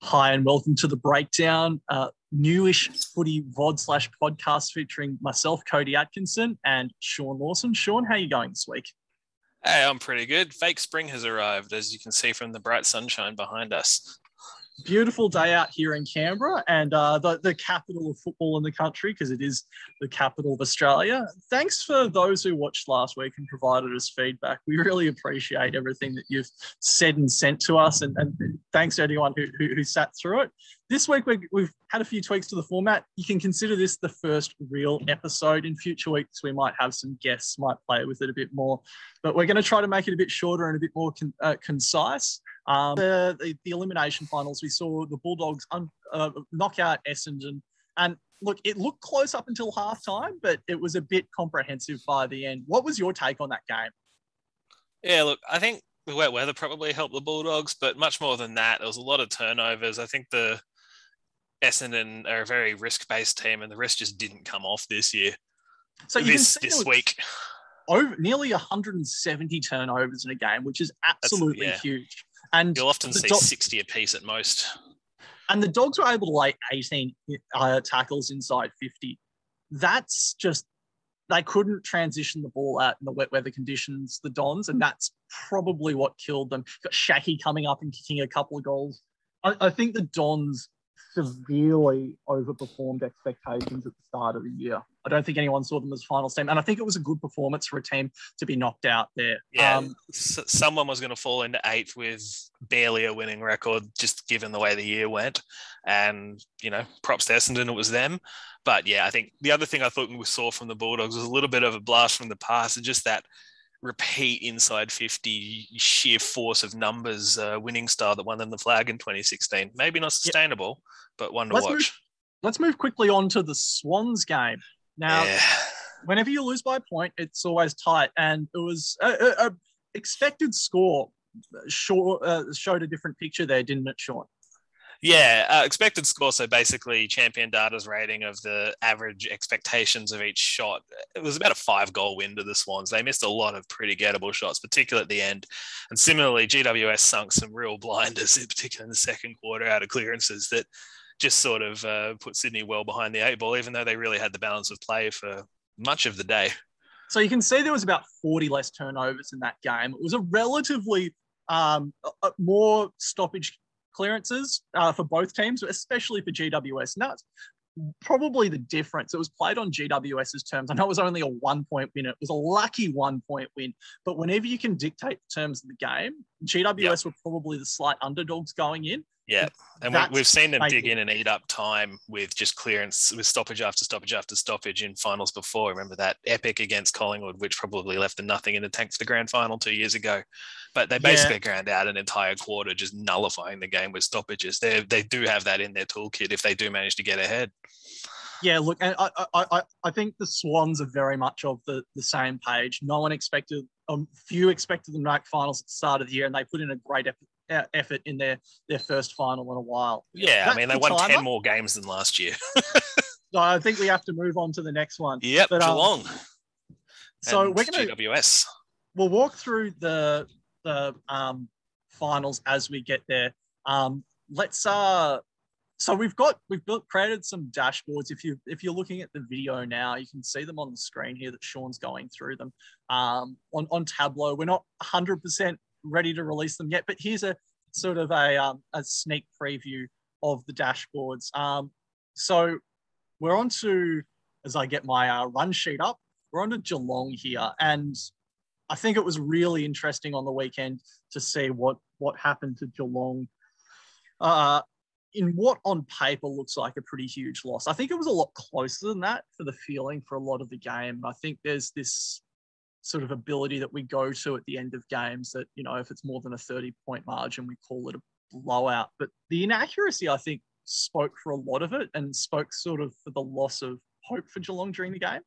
Hi, and welcome to the breakdown. Newish footy VOD slash podcast featuring myself, Cody Atkinson, and Sean Lawson. Sean, how are you going this week? Hey, I'm pretty good. Fake spring has arrived, as you can see from the bright sunshine behind us. Beautiful day out here in Canberra, and the capital of football in the country, because it is the capital of Australia. Thanks for those who watched last week and provided us feedback. We really appreciate everything that you've said and sent to us, and thanks to anyone who sat through it. This week, we've had a few tweaks to the format. You can consider this the first real episode. In future weeks, we might have some guests, might play with it a bit more, but we're going to try to make it a bit shorter and a bit more concise. The elimination finals, we saw the Bulldogs knock out Essendon. And look, it looked close up until halftime, but it was a bit comprehensive by the end. What was your take on that game? Yeah, look, I think the wet weather probably helped the Bulldogs, but much more than that, there was a lot of turnovers. I think the Essendon are a very risk-based team, and the risk just didn't come off this year. So this week. Nearly 170 turnovers in a game, which is absolutely huge. And you'll often see 60 apiece at most. And the Dogs were able to lay 18 tackles inside 50. That's just, they couldn't transition the ball out in the wet weather conditions, the Dons, and that's probably what killed them. Got Shaki coming up and kicking a couple of goals. I think the Dons severely overperformed expectations at the start of the year. I don't think anyone saw them as finals team, and I think it was a good performance for a team to be knocked out there. Yeah, someone was going to fall into eighth with barely a winning record, just given the way the year went. And, props to Essendon, it was them. But yeah, I think the other thing I thought we saw from the Bulldogs was a little bit of a blast from the past, and just that repeat inside 50 sheer force of numbers winning style that won them the flag in 2016. Maybe not sustainable, but one to watch. Let's move quickly on to the Swans game. Now, whenever you lose by a point, it's always tight, and it was a expected score showed a different picture there, didn't it, Sean? Yeah, expected score. So basically, Champion Data's rating of the average expectations of each shot. It was about a 5-goal win to the Swans. They missed a lot of pretty gettable shots, particularly at the end. And similarly, GWS sunk some real blinders, in particular in the second quarter, out of clearances that just sort of put Sydney well behind the 8 ball, even though they really had the balance of play for much of the day. So you can see there was about 40 less turnovers in that game. It was a relatively more stoppage clearances for both teams, especially for GWS. And that's probably the difference. It was played on GWS's terms. I know it was only a 1-point win. It was a lucky 1-point win. But whenever you can dictate the terms of the game, GWS were probably the slight underdogs going in. Yeah, and we've seen them dig in and eat up time with just clearance, with stoppage after stoppage after stoppage in finals before. Remember that epic against Collingwood, which probably left them nothing in the tank for the grand final 2 years ago. But they basically ground out an entire quarter, just nullifying the game with stoppages. They do have that in their toolkit if they do manage to get ahead. Yeah, look, and I think the Swans are very much of the same page. No one expected, few expected them to make finals at the start of the year, and they put in a great effort in their first final in a while. Yeah, they won 10 more games than last year. So I think we have to move on to the next one. Yep, but, Geelong. So we're going to GWS. We'll walk through the finals as we get there. So we've created some dashboards. If you're looking at the video now, you can see them on the screen here that Sean's going through them on Tableau. We're not 100% ready to release them yet, but here's a sort of a sneak preview of the dashboards. So we're on to, as I get my run sheet up, we're on to Geelong here, and I think it was really interesting on the weekend to see what happened to Geelong in what on paper looks like a pretty huge loss. I think it was a lot closer than that for the feeling for a lot of the game. I think there's this sort of ability that we go to at the end of games that, if it's more than a 30-point margin, we call it a blowout. But the inaccuracy, I think, spoke for a lot of it and spoke sort of for the loss of hope for Geelong during the game.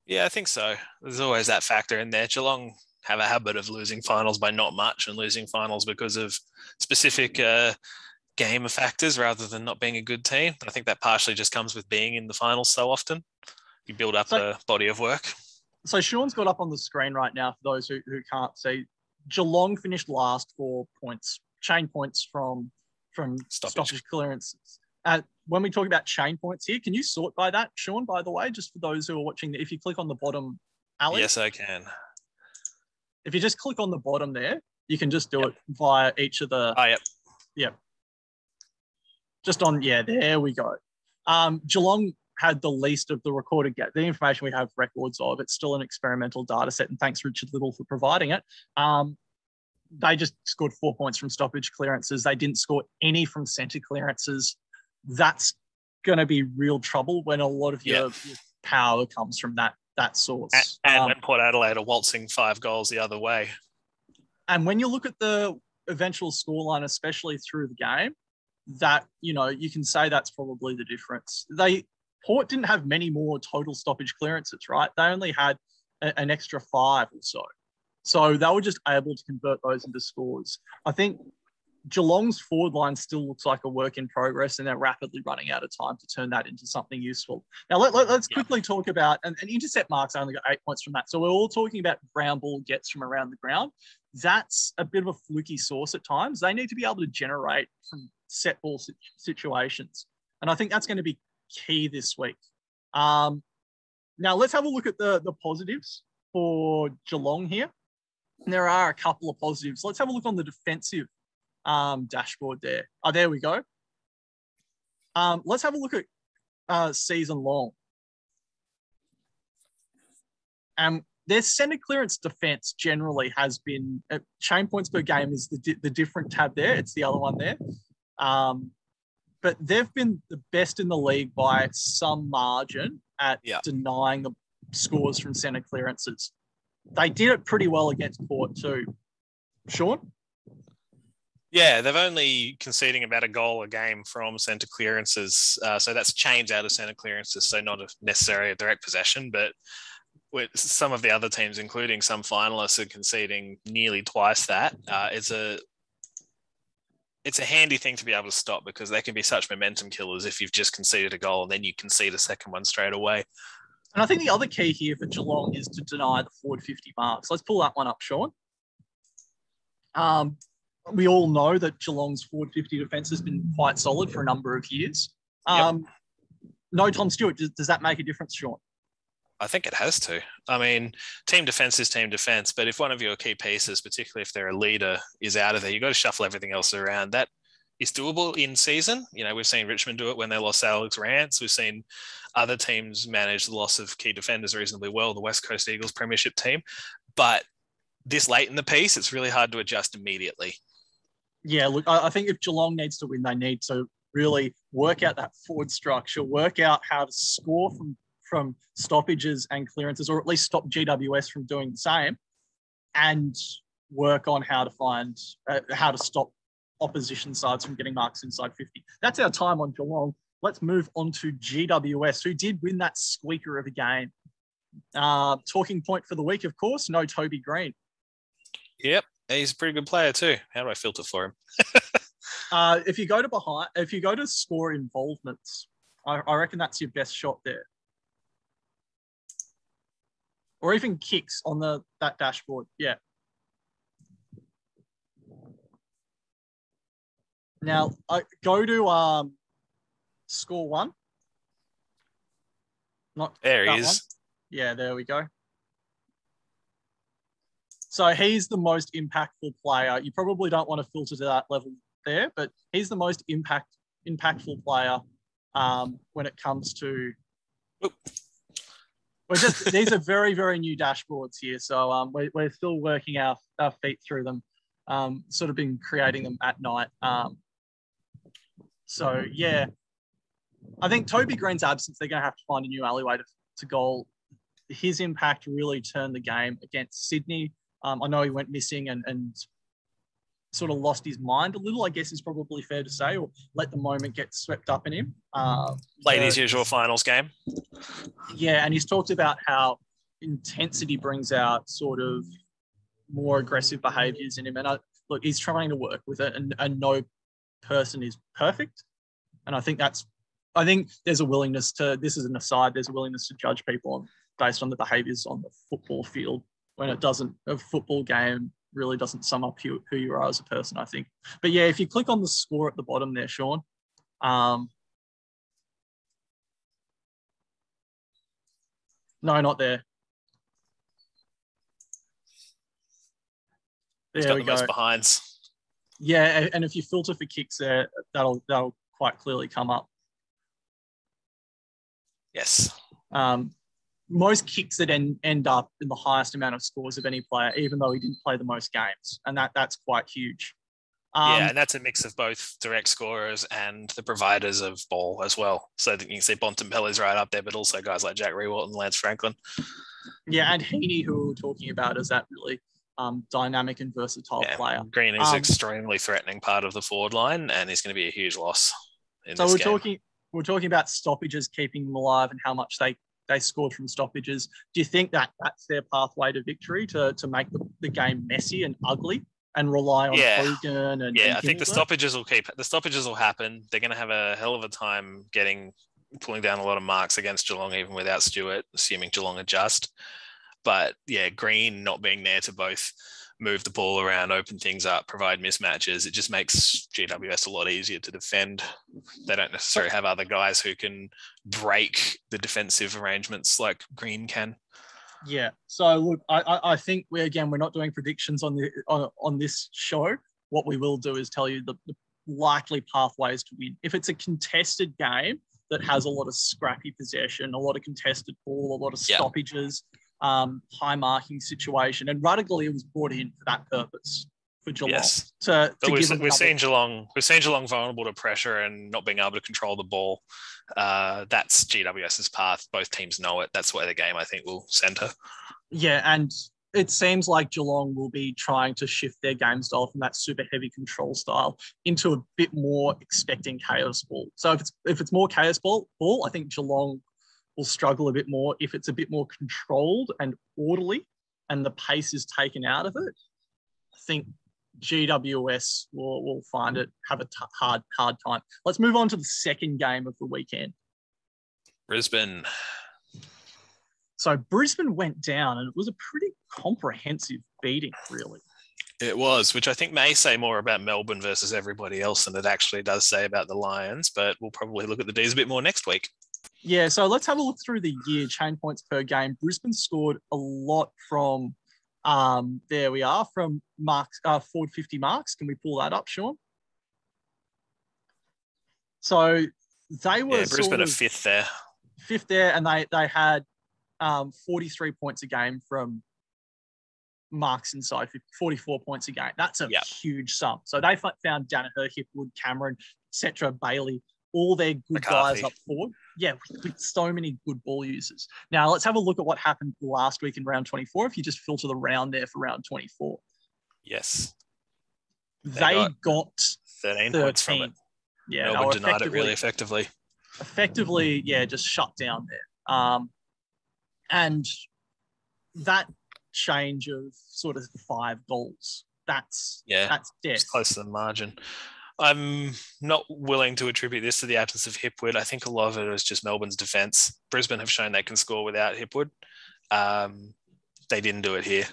Yeah, I think so. There's always that factor in there. Geelong have a habit of losing finals by not much and losing finals because of specific game factors rather than not being a good team. I think that partially just comes with being in the finals so often. You build up a body of work. So Sean's got up on the screen right now for those who can't see. Geelong finished last 4 points chain points from stoppage clearances. When we talk about chain points here, can you sort by that, Sean, by the way, just for those who are watching, if you click on the bottom, Ali? Yes, I can. If you just click on the bottom there, you can just do it via each of the... Oh, yep. Yep. Just on, there we go. Geelong had the least of the recorded gap. The information we have records of, it's still an experimental data set, and thanks Richard Little for providing it. They just scored 4 points from stoppage clearances. They didn't score any from centre clearances. That's going to be real trouble when a lot of your power comes from that source. And when Port Adelaide are waltzing 5 goals the other way. And when you look at the eventual scoreline, especially through the game, that, you can say that's probably the difference. Port didn't have many more total stoppage clearances, right? They only had an extra 5 or so. So they were just able to convert those into scores. I think Geelong's forward line still looks like a work in progress, and they're rapidly running out of time to turn that into something useful. Now, let's quickly talk about, and intercept marks only got 8 points from that. So we're all talking about ground ball gets from around the ground. That's a bit of a fluky source at times. They need to be able to generate from set ball situations. And I think that's going to be key this week. Now, let's have a look at the positives for Geelong here. And there are a couple of positives. Let's have a look on the defensive dashboard there. Oh, there we go. Let's have a look at season long. Their centre clearance defence generally has been chain points per game is the different tab there. It's the other one there. But they've been the best in the league by some margin at denying the scores from centre clearances. They did it pretty well against Port too. Sean? Yeah, they've only conceding about a goal a game from centre clearances. So that's changed out of centre clearances, so not necessarily a direct possession, but with some of the other teams, including some finalists, are conceding nearly twice that. It's a handy thing to be able to stop, because they can be such momentum killers if you've just conceded a goal and then you concede a second one straight away. And I think the other key here for Geelong is to deny the forward 50 marks. Let's pull that one up, Sean. We all know that Geelong's forward 50 defence has been quite solid for a number of years. No Tom Stewart. Does that make a difference, Sean? I think it has to. I mean, team defence is team defence, but if one of your key pieces, particularly if they're a leader, is out of there, you've got to shuffle everything else around. That is doable in season. We've seen Richmond do it when they lost Alex Rance. We've seen other teams manage the loss of key defenders reasonably well, the West Coast Eagles premiership team. But this late in the piece, it's really hard to adjust immediately. Yeah, look, I think if Geelong needs to win, they need to really work out that forward structure, work out how to score from stoppages and clearances, or at least stop GWS from doing the same, and work on how to stop opposition sides from getting marks inside 50. That's our time on Geelong. Let's move on to GWS, who did win that squeaker of a game. Talking point for the week, of course, no Toby Green. Yep, he's a pretty good player too. How do I filter for him? If you go to score involvements, I reckon that's your best shot there. Or even kicks on that dashboard. Yeah. Now, go to score one. Not there he is. One. Yeah, there we go. So he's the most impactful player. You probably don't want to filter to that level there, but he's the most impactful player when it comes to... Oop. These are very, very new dashboards here. So we're still working our feet through them, sort of been creating them at night. So, yeah, I think Toby Green's absence, they're going to have to find a new alleyway to goal. His impact really turned the game against Sydney. I know he went missing and sort of lost his mind a little, I guess is probably fair to say, or let the moment get swept up in him. Played his usual finals game. Yeah, and he's talked about how intensity brings out sort of more aggressive behaviours in him. And look, he's trying to work with it, and no person is perfect. And I think there's a willingness to, this is an aside, there's a willingness to judge people based on the behaviours on the football field when a football game really doesn't sum up who you are as a person, I think. But yeah, if you click on the score at the bottom there, Sean, no, not there. He's got the most behinds. Yeah, and if you filter for kicks there, that'll quite clearly come up. Yes. Most kicks that end up in the highest amount of scores of any player, even though he didn't play the most games, and that's quite huge. And that's a mix of both direct scorers and the providers of ball as well. So that you can see Bontempelli's right up there, but also guys like Jack Rewalt and Lance Franklin. Yeah, and Heaney, who we were talking about, is that really dynamic and versatile player. Green is extremely threatening part of the forward line, and he's going to be a huge loss in so this game. We're talking about stoppages, keeping them alive, and how much they scored from stoppages. Do you think that that's their pathway to victory, to make the game messy and ugly and rely on Hogan and I think the stoppages will happen. They're going to have a hell of a time pulling down a lot of marks against Geelong, even without Stewart, assuming Geelong adjust. But yeah, Green not being there to both move the ball around, open things up, provide mismatches, it just makes GWS a lot easier to defend. They don't necessarily have other guys who can break the defensive arrangements like Green can. Yeah. So look, I think we're not doing predictions on this show. What we will do is tell you the likely pathways to win. If it's a contested game that has a lot of scrappy possession, a lot of contested ball, a lot of stoppages, high marking situation, and Ruddigley was brought in for that purpose for Geelong. Yes. We've seen Geelong vulnerable to pressure and not being able to control the ball. That's GWS's path. Both teams know it. That's where the game, I think, will centre. Yeah, and it seems like Geelong will be trying to shift their game style from that super heavy control style into a bit more expecting chaos ball. So if it's more chaos ball, I think Geelong will struggle a bit more. If it's a bit more controlled and orderly and the pace is taken out of it, I think GWS will find it, have a hard time. Let's move on to the second game of the weekend. Brisbane. So Brisbane went down, and it was a pretty comprehensive beating, really. It was, which I think may say more about Melbourne versus everybody else than it actually does say about the Lions, but we'll probably look at the D's a bit more next week. Yeah, so let's have a look through the year, chain points per game. Brisbane scored a lot from, there we are, from marks, forward 50 marks. Can we pull that up, Sean? So they were Brisbane are fifth there. Fifth there, and they had 43 points a game from marks inside, 44 points a game. That's a huge sum. So they found Danaher, Hipwood, Cameron, etc., Bailey, all their good McCarthy. guys up forward. Yeah, with so many good ball users. Now, let's have a look at what happened last week in round 24. If you just filter the round there for round 24. Yes. They got 13 points from it. Yeah, Melbourne denied it really effectively. Effectively, just shut down there. And that change of sort of 5 goals, that's death. It's close to the margin. I'm not willing to attribute this to the absence of Hipwood. I think a lot of it is just Melbourne's defence. Brisbane have shown they can score without Hipwood. They didn't do it here.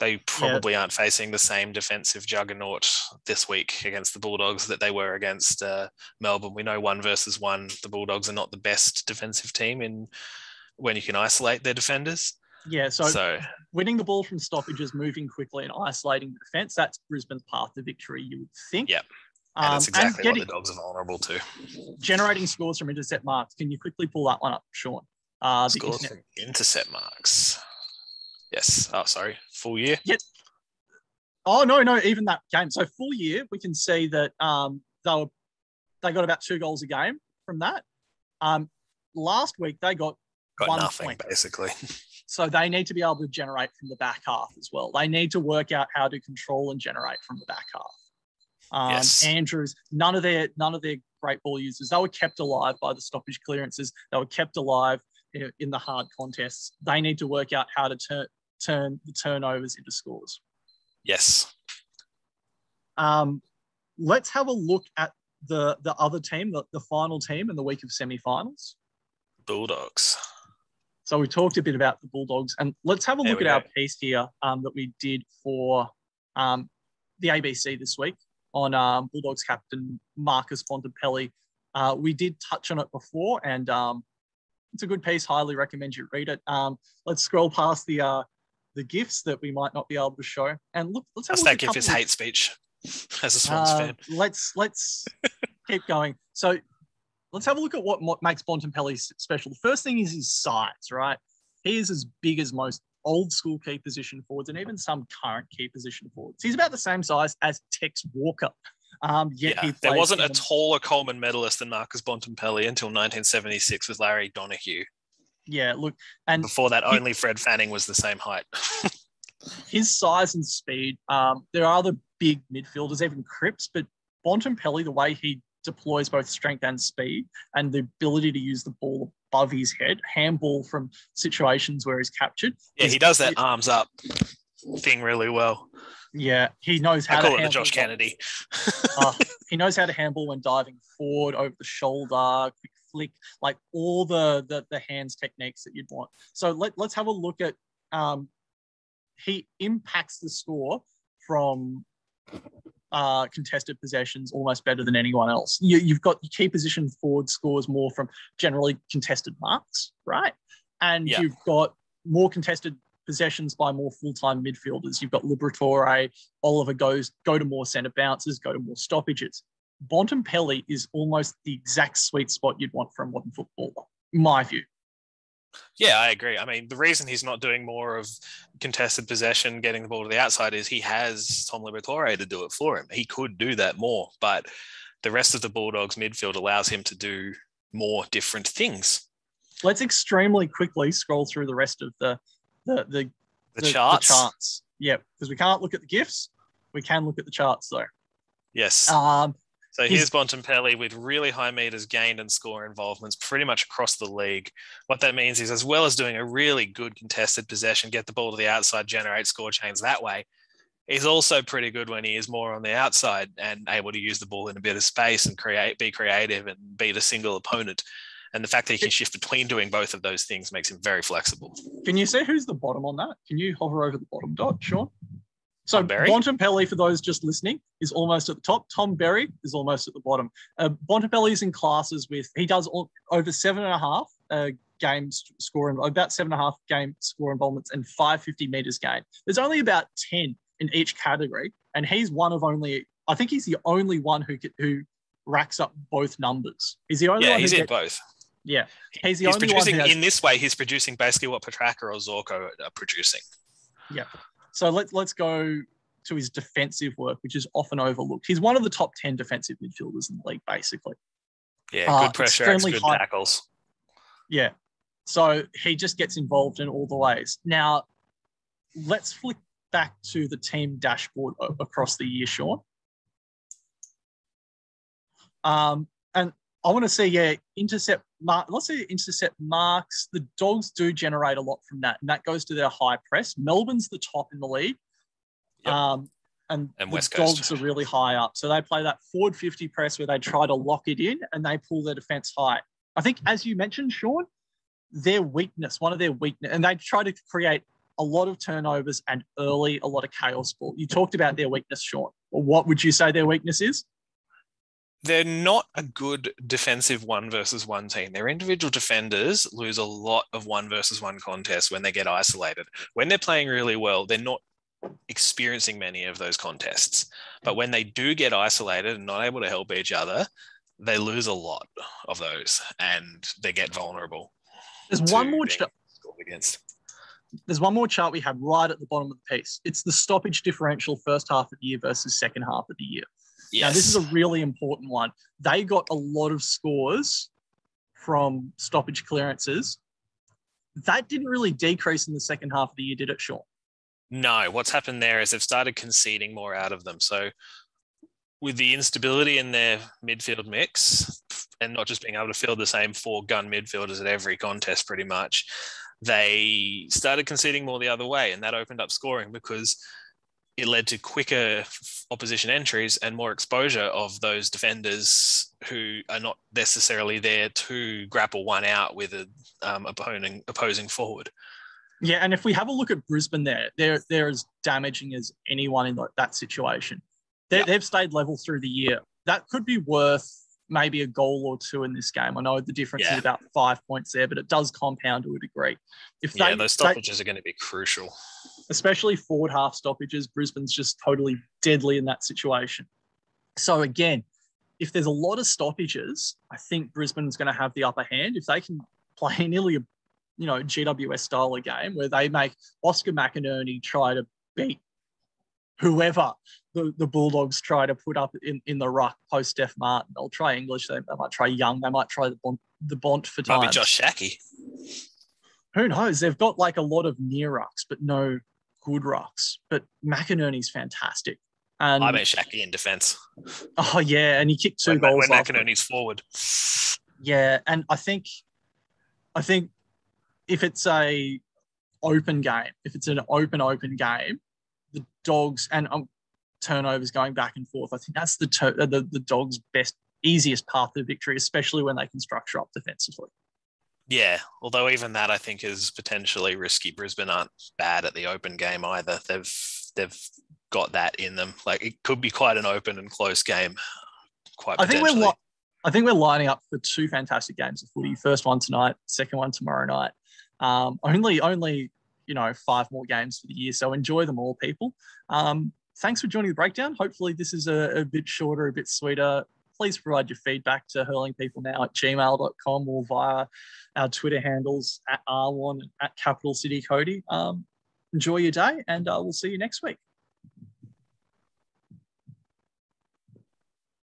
They probably aren't facing the same defensive juggernaut this week against the Bulldogs that they were against Melbourne. We know 1 versus 1, the Bulldogs are not the best defensive team when you can isolate their defenders. Yeah, so winning the ball from stoppages, moving quickly and isolating the defence, that's Brisbane's path to victory, you would think. Yeah. And that's exactly what the Dogs are vulnerable to. Generating scores from intercept marks. Can you quickly pull that one up, Sean? Scores from intercept marks. Yes. Oh, sorry. Full year? Yeah. Oh, no, even that game. So full year, we can see that they got about 2 goals a game from that. Last week, they got 1 nothing, point. Basically. So they need to be able to generate from the back half as well. They need to work out how to control and generate from the back half. Andrews, none of their great ball users. They were kept alive by the stoppage clearances. They were kept alive in the hard contests. They need to work out how to turn the turnovers into scores. Yes. Let's have a look at the other team, the final team in the week of semi-finals. Bulldogs. So we talked a bit about the Bulldogs, and let's have a look at our piece here that we did for the ABC this week on Bulldogs captain Marcus Bontempelli. We did touch on it before, and it's a good piece. Highly recommend you read it. Let's scroll past the gifts that we might not be able to show, and look. Let's have a look. That gif is hate speech as a Swans fan. Let's keep going. So let's have a look at what makes Bontempelli special. The first thing is his size, right? He is as big as most old school key position forwards and even some current key position forwards. He's about the same size as Tex Walker. There wasn't a taller Coleman medalist than Marcus Bontempelli until 1976 with Larry Donoghue. Yeah, look, and before that, only Fred Fanning was the same height. His size and speed. There are other big midfielders, even Cripps, but Bontempelli, the way he deploys both strength and speed and the ability to use the ball above his head, handball from situations where he's captured. Yeah, he does that arms up thing really well. Yeah, he knows how I to call it the Josh Kennedy. He knows how to handball when diving forward, over the shoulder, quick flick, like all the hands techniques that you'd want. So let's have a look at he impacts the score from contested possessions almost better than anyone else. You've got your key position forward scores more from generally contested marks, right? And you've got more contested possessions by more full-time midfielders. You've got Liberatore, Oliver go to more centre bounces, go to more stoppages. Bontempelli is almost the exact sweet spot you'd want from a modern footballer, in my view. Yeah, I agree. I mean, the reason he's not doing more of contested possession, getting the ball to the outside, is he has Tom Liberatore to do it for him. He could do that more, but the rest of the Bulldogs midfield allows him to do more different things. Let's extremely quickly scroll through the rest of the charts. The charts. Yeah, because we can't look at the gifs. We can look at the charts, though. Yes. So here's Bontempelli with really high meters gained and score involvements pretty much across the league. What that means is, as well as doing a really good contested possession, get the ball to the outside, generate score chains that way, he's also pretty good when he is more on the outside and able to use the ball in a bit of space and be creative and beat a single opponent. And the fact that he can shift between doing both of those things makes him very flexible. Can you see who's the bottom on that? Can you hover over the bottom dot, Sean? So Bontempelli, for those just listening, is almost at the top. Tom Berry is almost at the bottom. Bontempelli is in classes with, he does over 7.5 games scoring, about 7.5 game score involvements and 550 meters gained. There's only about 10 in each category, and he's one of only, I think he's the only one who racks up both numbers. He's the only one he's in both. Yeah, he's the only producing one in this way. He's producing basically what Petraka or Zorko are producing. Yeah. So let's go to his defensive work, which is often overlooked. He's one of the top 10 defensive midfielders in the league, basically. Yeah, good pressure, good tackles. Yeah. So he just gets involved in all the ways. Now, let's flick back to the team dashboard across the year, Sean. And I want to see, intercept mark. Let's say intercept marks. The Dogs do generate a lot from that, and that goes to their high press. Melbourne's the top in the league, and the West Coast. Dogs are really high up. So they play that forward 50 press where they try to lock it in and they pull their defense high. I think, as you mentioned, Sean, one of their weakness, and they try to create a lot of turnovers and a lot of chaos ball. You talked about their weakness, Sean. Well, what would you say their weakness is? They're not a good defensive 1-versus-1 team. Their individual defenders lose a lot of 1-versus-1 contests when they get isolated. When they're playing really well, they're not experiencing many of those contests. But when they do get isolated and not able to help each other, they lose a lot of those and they get vulnerable. There's one more chart we have right at the bottom of the piece. It's the stoppage differential first half of the year versus second half of the year. Yes. Now, this is a really important one. They got a lot of scores from stoppage clearances. That didn't really decrease in the second half of the year, did it, Sean? No. What's happened there is they've started conceding more out of them. So with the instability in their midfield mix and not just being able to field the same 4-gun midfielders at every contest pretty much, they started conceding more the other way, and that opened up scoring because it led to quicker opposition entries and more exposure of those defenders who are not necessarily there to grapple one out with an opposing forward. Yeah, and if we have a look at Brisbane, they're as damaging as anyone in that situation. They've stayed level through the year. That could be worth maybe a goal or two in this game. I know the difference is about 5 points there, but it does compound to a degree. Those stoppages are going to be crucial. Especially forward half stoppages. Brisbane's just totally deadly in that situation. So again, if there's a lot of stoppages, I think Brisbane's going to have the upper hand. If they can play nearly a GWS style of game where they make Oscar McInerney try to beat whoever the Bulldogs try to put up in the ruck post Steph Martin. They'll try English. They might try Young. They might try the Bont for times. Might be Josh Shackey. Who knows? They've got like a lot of near rucks, but no good rucks. But McInerney's fantastic. And I meant Shackey in defence. Oh, yeah. And he kicked two goals. When McInerney's forward. Yeah. And I think if it's a open game, if it's an open game, the Dogs and turnovers going back and forth, I think that's the Dogs' easiest path to victory, especially when they can structure up defensively. Yeah, although even that I think is potentially risky. Brisbane aren't bad at the open game either. They've got that in them. Like it could be quite an open and close game. I think we're lining up for two fantastic games of footy. First one tonight, second one tomorrow night. Only 5 more games for the year, so enjoy them all, people. Thanks for joining the breakdown. Hopefully this is a bit shorter, a bit sweeter. Please provide your feedback to hurlingpeoplenow@gmail.com or via our Twitter handles @R1 and @Capital City Cody. Enjoy your day, and we'll see you next week.